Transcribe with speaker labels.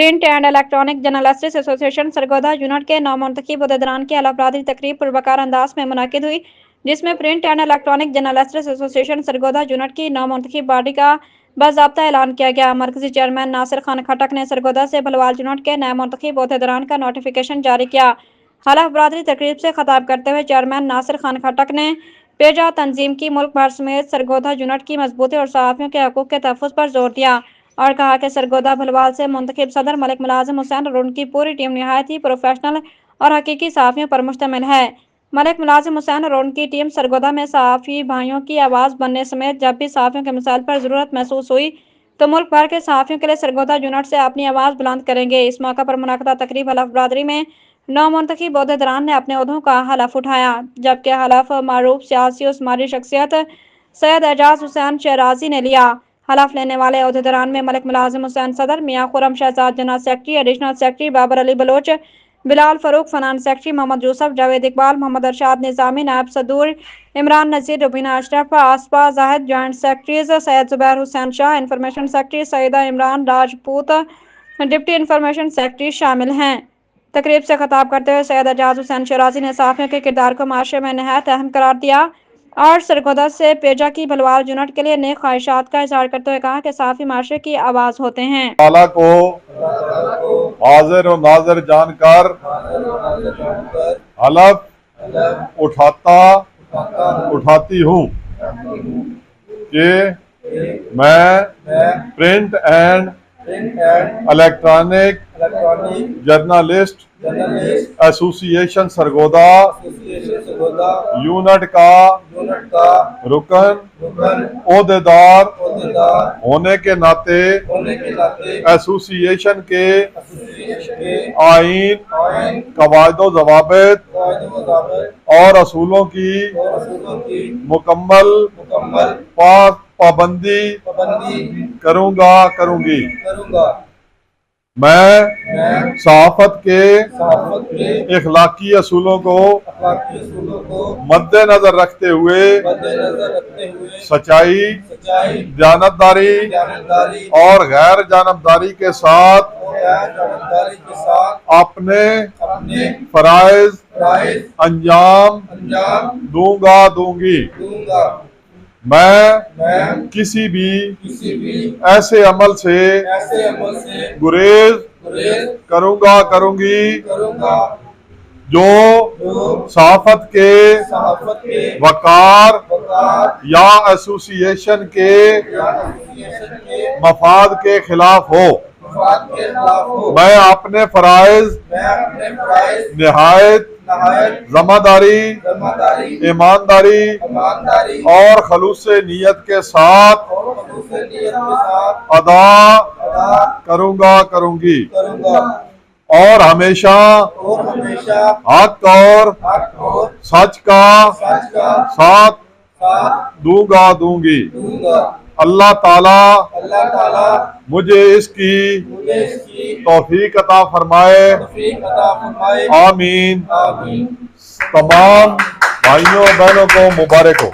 Speaker 1: Print and electronic journalists association Sargodha unit के नौमुंतखब अहदेदारान की अलाफरादी तकरीब पुरवकार अंदाज में मुनक़िद हुई, जिसमें print and electronic journalists association Sargodha unit की नौमुंतखब बॉडी का बाज़ाब्ता ऐलान किया गया। मरकजी चेयरमैन नासिर खान खटक ने सरगोधा से भलवाल यूनिट के नए मुंतखब अहदेदारान का नोटिफिकेशन जारी किया। हलफ बरदरी तकरीब से खिताब करते हुए चेयरमैन नासिर खान खटक ने पेजा तंजीम की मुल्क भर समेत सरगोधा यूनिट की मजबूती और सहाफ़ियों के हकूक़ के तहफ़्फ़ुज़ पर जोर दिया और कहा कि सरगोधा भलवाल से मुंतखब सदर मलिक मुलाजिम हुसैन और उनकी पूरी टीम निहायत ही प्रोफेशनल और हकीकी सहाफ़ियों पर मुश्तमिल है। मलिक मुलाजिम हुसैन और उनकी टीम सरगोधा में सहाफ़ी भाइयों की आवाज़ बनने समेत जब भी सहाफ़ियों के मसाइल पर ज़रूरत महसूस हुई तो मुल्क भर के सहाफ़ियों के लिए सरगोधा यूनिट से अपनी आवाज़ बुलंद करेंगे। इस मौका पर मुनक़दा तकरीब हलफ बरदरी में नौमुंतखब अहदेदारान ने अपने ओहदों का हलफ उठाया, जबकि हलफ मारूफ सियासी उस्मानी शख्सियत सैयद एजाज हुसैन शहराजी ने लिया। हलफ लेने वाले अहदेदारान में मलिक मुलाजिम हुसैन सदर, Mian Khurram Shahzad general secretary, additional secretary Babar Ali Baloch, Bilal Farooq finance secretary, Mohammad Yousuf, Javed Iqbal, Mohammad Arshad Nizami, नायब सदूर Imran Nazir, Rubina Ashraf, Asifa Zahid, joint secretaries Syed Zubair Hussain Shah, information secretary Saeeda Imran Rajput, deputy information secretary शामिल हैं। तकरीब से खिताब करते हुए सैयद एजाज हुसैन शहराजी ने सहाफ़ियों के किरदार को माशरे में नहायत अहम करार दिया और सरगोधा से पेजा की भलवाल यूनिट के लिए नेक ख्वाहिशात का इजहार करते हुए कहा कि सहाफ़ी माशरे की आवाज़ होते हैं।
Speaker 2: ताला को हाजिर और नाज़िर जानकर हलफ उठाती हूँ कि मैं print and electronic journalist association Sargodha unit का रुकन ओहदेदार होने के नाते एसोसिएशन के आईन, कवायदो ज़वाबित और असूलों की मुकम्मल पाबंदी करूंगी। मैं सहाफ़त के इखलाकी असूलों को मद्देनजर रखते हुए सच्चाई, दयानतदारी और गैर जानबदारी के साथ अपने फराइज अंजाम दूंगी। मैं किसी भी ऐसे अमल से गुरेज करूंगी जो सहाफ़त के वकार या एसोसिएशन के मफाद के खिलाफ हो। मैं अपने फराइज निहायत ज़िम्मेदारी, ईमानदारी और खलूस नीयत के साथ अदा करूंगी और हमेशा हक और सच का साथ दूंगी। अल्लाह ताला मुझे इसकी तौफीक अता फरमाए। आमीन। तमाम भाइयों बहनों को मुबारक हो।